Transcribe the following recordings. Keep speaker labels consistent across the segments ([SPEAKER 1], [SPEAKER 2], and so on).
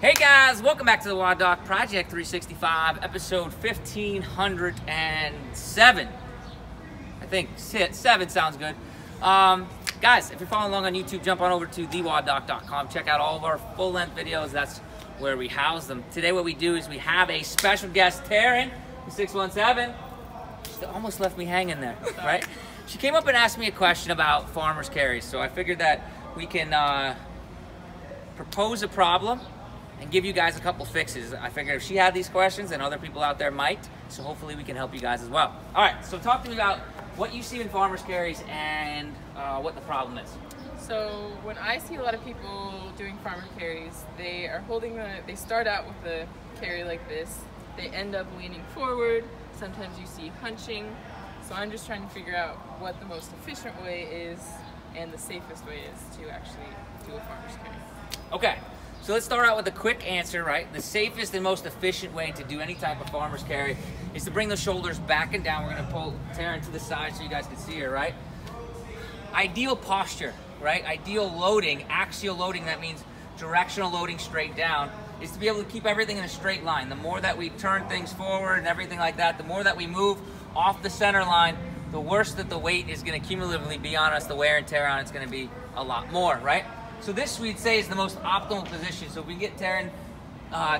[SPEAKER 1] Hey guys, welcome back to the WODdoc Project 365, episode 1507. I think 7 sounds good. Guys, if you're following along on YouTube, jump on over to WODdoc.com. Check out all of our full-length videos. That's where we house them. Today what we do is we have a special guest, Taryn, 617. She almost left me hanging there, right? She came up and asked me a question about farmer's carries, so I figured that we can propose a problem and give you guys a couple fixes. I figured if she had these questions, then other people out there might, so hopefully we can help you guys as well. All right, so talk to me about what you see in farmer's carries and what the problem is.
[SPEAKER 2] So when I see a lot of people doing farmer carries, they are they start out with a carry like this. They end up leaning forward. Sometimes you see hunching. So I'm just trying to figure out what the most efficient way is and the safest way is to actually do a farmer's carry.
[SPEAKER 1] Okay. So let's start out with a quick answer, right? The safest and most efficient way to do any type of farmer's carry is to bring the shoulders back and down. We're gonna pull Taryn to the side so you guys can see her, right? Ideal posture, right? Ideal loading, axial loading, that means directional loading straight down, is to be able to keep everything in a straight line. The more that we turn things forward and everything like that, the more that we move off the center line, the worse that the weight is gonna cumulatively be on us, the wear and tear on it's gonna be a lot more, right? So this, we'd say, is the most optimal position. So if we get Taryn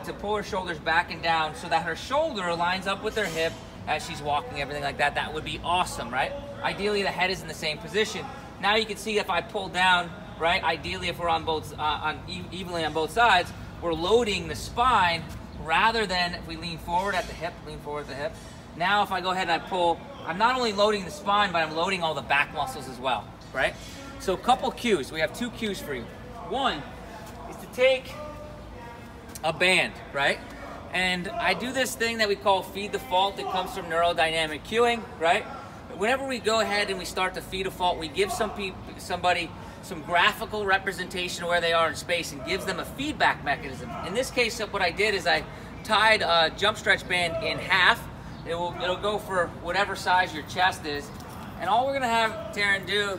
[SPEAKER 1] to pull her shoulders back and down so that her shoulder lines up with her hip as she's walking, everything like that, that would be awesome, right? Ideally, the head is in the same position. Now you can see if I pull down, right? Ideally, if we're on both, evenly on both sides, we're loading the spine rather than if we lean forward at the hip, lean forward at the hip. Now if I go ahead and I pull, I'm not only loading the spine, but I'm loading all the back muscles as well, right? So a couple cues. We have 2 cues for you. One is to take a band, right? And I do this thing that we call feed the fault that comes from neurodynamic cueing, right? Whenever we go ahead and we start to feed a fault, we give somebody some graphical representation of where they are in space and gives them a feedback mechanism. In this case, what I did is I tied a jump stretch band in half. It'll go for whatever size your chest is. And all we're gonna have Taryn do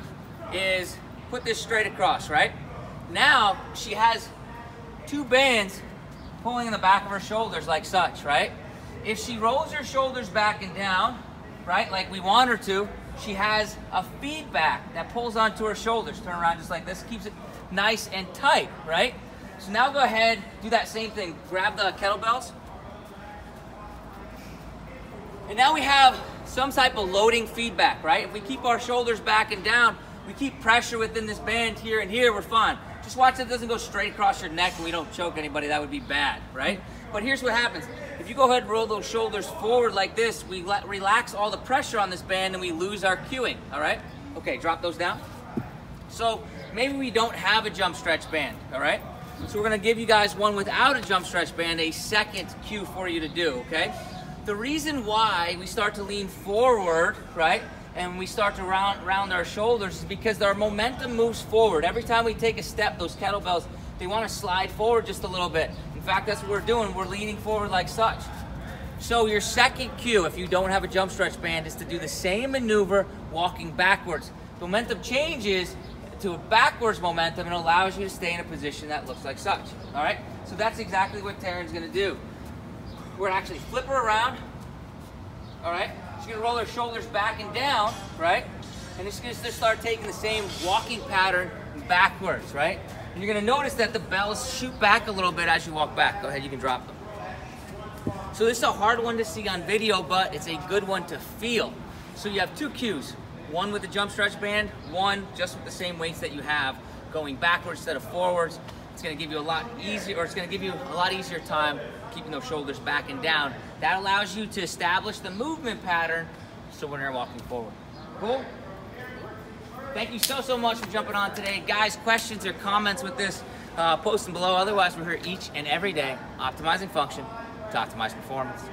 [SPEAKER 1] is put this straight across, right? Now she has 2 bands pulling in the back of her shoulders like such, right? If she rolls her shoulders back and down, right, like we want her to, she has a feedback that pulls onto her shoulders. Turn around just like this, keeps it nice and tight, right? So now go ahead, do that same thing. Grab the kettlebells. And now we have some type of loading feedback, right? If we keep our shoulders back and down, we keep pressure within this band here and here, we're fine. Just watch that it doesn't go straight across your neck and we don't choke anybody, that would be bad, right? But here's what happens. If you go ahead and roll those shoulders forward like this, we relax all the pressure on this band and we lose our cueing, all right? Okay, drop those down. So maybe we don't have a jump stretch band, all right? So we're gonna give you guys one without a jump stretch band, a second cue for you to do, okay? The reason why we start to lean forward, right, and we start to round our shoulders is because our momentum moves forward. Every time we take a step, those kettlebells, they want to slide forward just a little bit. In fact, that's what we're doing. We're leaning forward like such. So your second cue, if you don't have a jump stretch band, is to do the same maneuver walking backwards. The momentum changes to a backwards momentum and allows you to stay in a position that looks like such. All right? So that's exactly what Taryn's going to do. We're going to actually flip her around. All right? She's gonna roll her shoulders back and down, right? And she's gonna start taking the same walking pattern backwards, right? And you're gonna notice that the bells shoot back a little bit as you walk back. Go ahead, you can drop them. So this is a hard one to see on video, but it's a good one to feel. So you have 2 cues. One with the jump stretch band, one just with the same weights that you have, going backwards instead of forwards. It's gonna give you a lot easier, or it's gonna give you a lot easier time keeping those shoulders back and down. That allows you to establish the movement pattern so when you're walking forward. Cool? Thank you so much for jumping on today. Guys, questions or comments with this, post them below. Otherwise, we're here each and every day optimizing function to optimize performance.